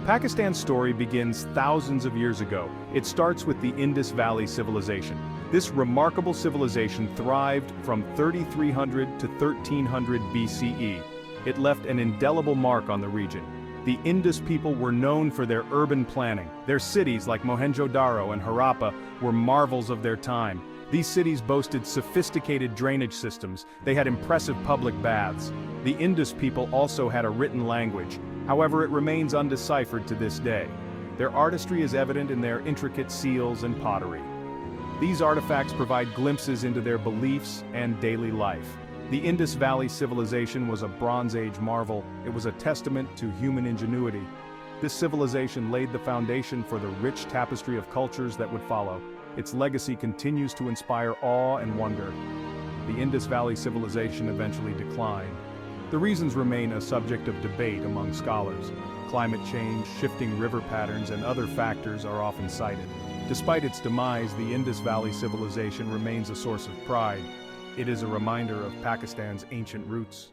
Pakistan's story begins thousands of years ago. It starts with the Indus Valley Civilization. This remarkable civilization thrived from 3300 to 1300 BCE. It left an indelible mark on the region. The Indus people were known for their urban planning. Their cities like Mohenjo-daro and Harappa were marvels of their time. These cities boasted sophisticated drainage systems. They had impressive public baths. The Indus people also had a written language. However, it remains undeciphered to this day. Their artistry is evident in their intricate seals and pottery. These artifacts provide glimpses into their beliefs and daily life. The Indus Valley Civilization was a Bronze Age marvel. It was a testament to human ingenuity. This civilization laid the foundation for the rich tapestry of cultures that would follow. Its legacy continues to inspire awe and wonder. The Indus Valley Civilization eventually declined. The reasons remain a subject of debate among scholars. Climate change, shifting river patterns, and other factors are often cited. Despite its demise, the Indus Valley Civilization remains a source of pride. It is a reminder of Pakistan's ancient roots.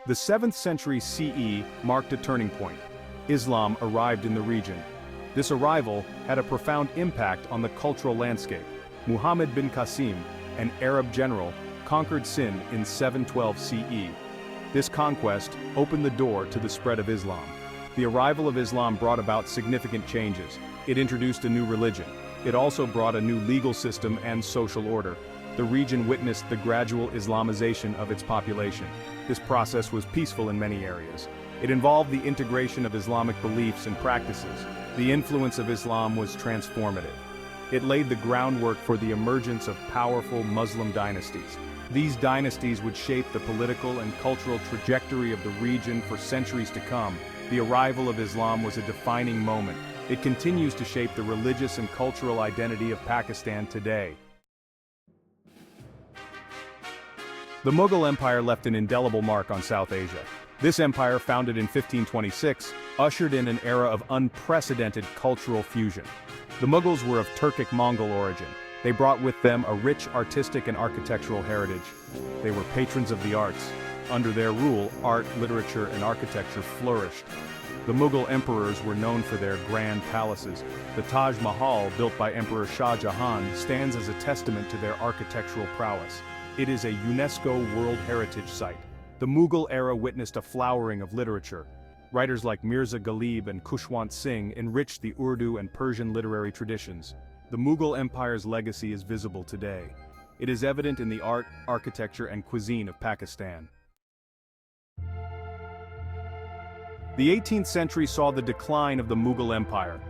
The 7th century CE marked a turning point. Islam arrived in the region. This arrival had a profound impact on the cultural landscape. Muhammad bin Qasim, an Arab general, conquered Sind in 712 CE. This conquest opened the door to the spread of Islam. The arrival of Islam brought about significant changes. It introduced a new religion. It also brought a new legal system and social order. The region witnessed the gradual Islamization of its population. This process was peaceful in many areas. It involved the integration of Islamic beliefs and practices. The influence of Islam was transformative. It laid the groundwork for the emergence of powerful Muslim dynasties. These dynasties would shape the political and cultural trajectory of the region for centuries to come. The arrival of Islam was a defining moment. It continues to shape the religious and cultural identity of Pakistan today. The Mughal Empire left an indelible mark on South Asia. This empire, founded in 1526, ushered in an era of unprecedented cultural fusion. The Mughals were of Turkic-Mongol origin. They brought with them a rich artistic and architectural heritage. They were patrons of the arts. Under their rule, art, literature, and architecture flourished. The Mughal emperors were known for their grand palaces. The Taj Mahal, built by Emperor Shah Jahan, stands as a testament to their architectural prowess. It is a UNESCO World Heritage Site. The Mughal era witnessed a flowering of literature. Writers like Mirza Ghalib and Khushwant Singh enriched the Urdu and Persian literary traditions. The Mughal Empire's legacy is visible today. It is evident in the art, architecture, and cuisine of Pakistan. The 18th century saw the decline of the Mughal Empire.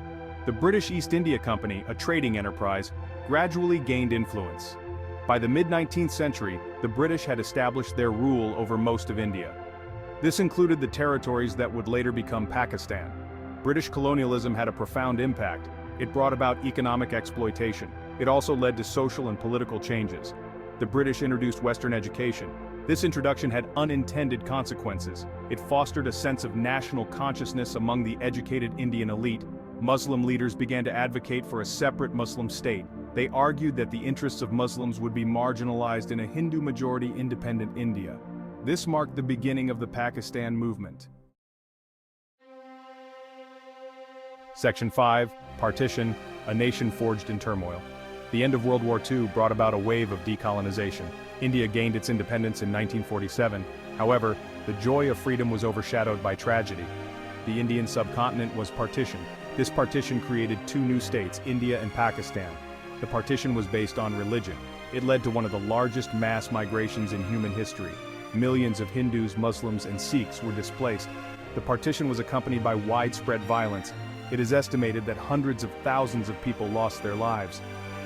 The British East India Company, a trading enterprise, gradually gained influence. By the mid-19th century, the British had established their rule over most of India. This included the territories that would later become Pakistan. British colonialism had a profound impact. It brought about economic exploitation. It also led to social and political changes. The British introduced Western education. This introduction had unintended consequences. It fostered a sense of national consciousness among the educated Indian elite. Muslim leaders began to advocate for a separate Muslim state. They argued that the interests of Muslims would be marginalized in a Hindu-majority independent India. This marked the beginning of the Pakistan movement. Section 5, Partition, a nation forged in turmoil. The end of World War II brought about a wave of decolonization. India gained its independence in 1947. However, the joy of freedom was overshadowed by tragedy. The Indian subcontinent was partitioned. This partition created two new states, India and Pakistan. The partition was based on religion. It led to one of the largest mass migrations in human history. Millions of Hindus, Muslims, and Sikhs were displaced. The partition was accompanied by widespread violence. It is estimated that hundreds of thousands of people lost their lives.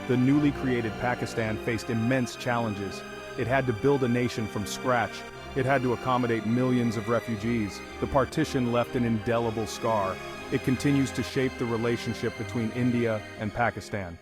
The newly created Pakistan faced immense challenges. It had to build a nation from scratch. It had to accommodate millions of refugees. The partition left an indelible scar. It continues to shape the relationship between India and Pakistan.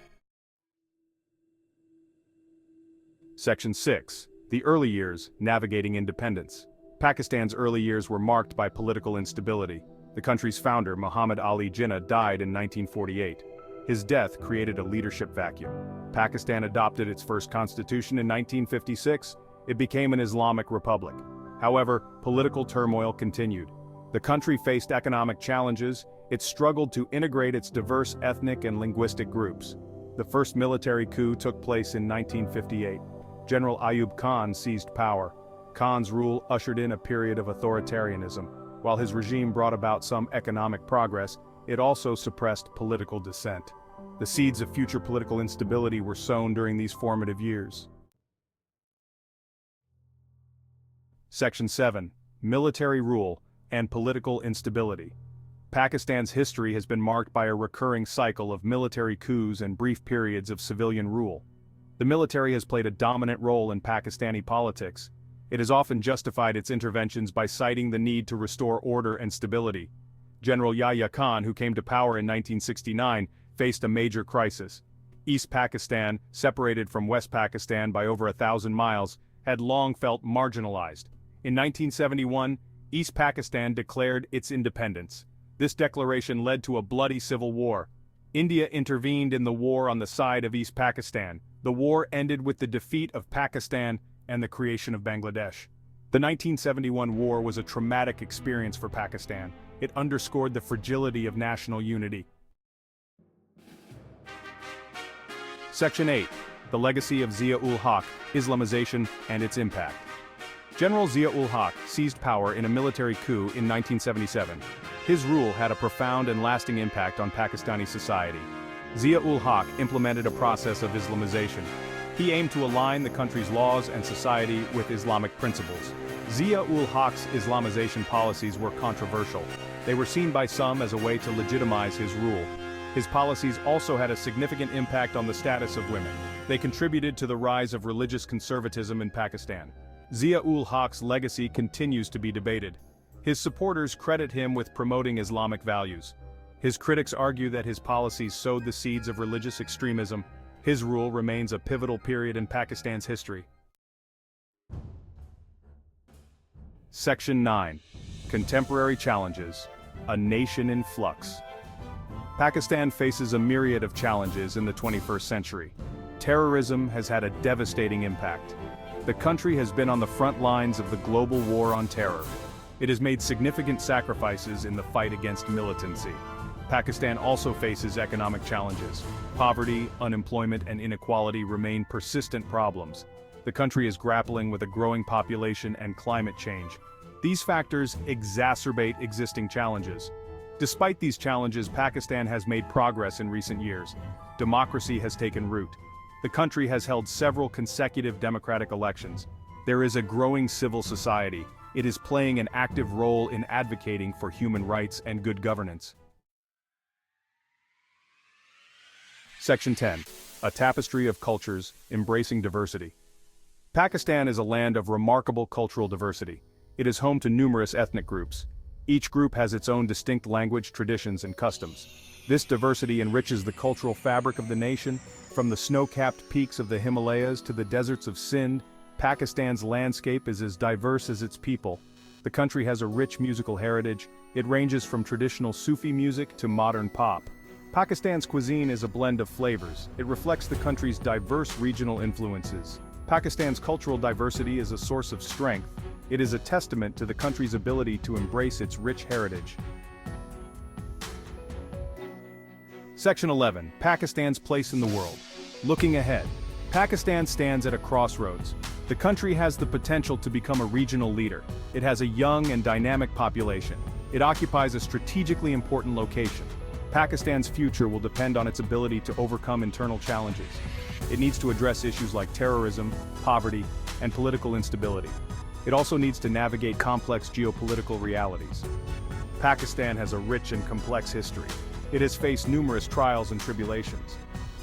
Section 6. The early years, navigating independence. Pakistan's early years were marked by political instability. The country's founder, Muhammad Ali Jinnah, died in 1948. His death created a leadership vacuum. Pakistan adopted its first constitution in 1956. It became an Islamic republic. However, political turmoil continued. The country faced economic challenges. It struggled to integrate its diverse ethnic and linguistic groups. The first military coup took place in 1958. General Ayub Khan seized power. Khan's rule ushered in a period of authoritarianism. While his regime brought about some economic progress, it also suppressed political dissent. The seeds of future political instability were sown during these formative years. Section 7. Military rule and political instability. Pakistan's history has been marked by a recurring cycle of military coups and brief periods of civilian rule. The military has played a dominant role in Pakistani politics. It has often justified its interventions by citing the need to restore order and stability. General Yahya Khan, who came to power in 1969, faced a major crisis. East Pakistan, separated from West Pakistan by over 1,000 miles, had long felt marginalized. In 1971, East Pakistan declared its independence. This declaration led to a bloody civil war. India intervened in the war on the side of East Pakistan. The war ended with the defeat of Pakistan and the creation of Bangladesh. The 1971 war was a traumatic experience for Pakistan. It underscored the fragility of national unity. Section 8. The legacy of Zia-ul-Haq, Islamization and its impact. General Zia-ul-Haq seized power in a military coup in 1977. His rule had a profound and lasting impact on Pakistani society. Zia-ul-Haq implemented a process of Islamization. He aimed to align the country's laws and society with Islamic principles. Zia-ul-Haq's Islamization policies were controversial. They were seen by some as a way to legitimize his rule. His policies also had a significant impact on the status of women. They contributed to the rise of religious conservatism in Pakistan. Zia-ul-Haq's legacy continues to be debated. His supporters credit him with promoting Islamic values. His critics argue that his policies sowed the seeds of religious extremism. His rule remains a pivotal period in Pakistan's history. Section 9. Contemporary challenges. A nation in flux. Pakistan faces a myriad of challenges in the 21st century. Terrorism has had a devastating impact. The country has been on the front lines of the global war on terror. It has made significant sacrifices in the fight against militancy. Pakistan also faces economic challenges. Poverty, unemployment, and inequality remain persistent problems. The country is grappling with a growing population and climate change. These factors exacerbate existing challenges. Despite these challenges, Pakistan has made progress in recent years. Democracy has taken root. The country has held several consecutive democratic elections. There is a growing civil society. It is playing an active role in advocating for human rights and good governance. Section 10. A tapestry of cultures, embracing diversity. Pakistan is a land of remarkable cultural diversity. It is home to numerous ethnic groups. Each group has its own distinct language, traditions, and customs. This diversity enriches the cultural fabric of the nation. From the snow-capped peaks of the Himalayas to the deserts of Sindh, Pakistan's landscape is as diverse as its people. The country has a rich musical heritage. It ranges from traditional Sufi music to modern pop. Pakistan's cuisine is a blend of flavors. It reflects the country's diverse regional influences. Pakistan's cultural diversity is a source of strength. It is a testament to the country's ability to embrace its rich heritage. Section 11. Pakistan's place in the world. Looking ahead. Pakistan stands at a crossroads. The country has the potential to become a regional leader. It has a young and dynamic population. It occupies a strategically important location. Pakistan's future will depend on its ability to overcome internal challenges. It needs to address issues like terrorism, poverty, and political instability. It also needs to navigate complex geopolitical realities. Pakistan has a rich and complex history. It has faced numerous trials and tribulations.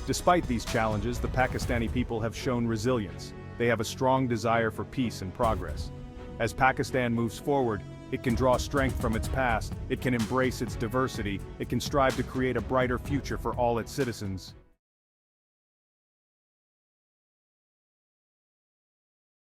Despite these challenges, the Pakistani people have shown resilience. They have a strong desire for peace and progress. As Pakistan moves forward, it can draw strength from its past, it can embrace its diversity, it can strive to create a brighter future for all its citizens.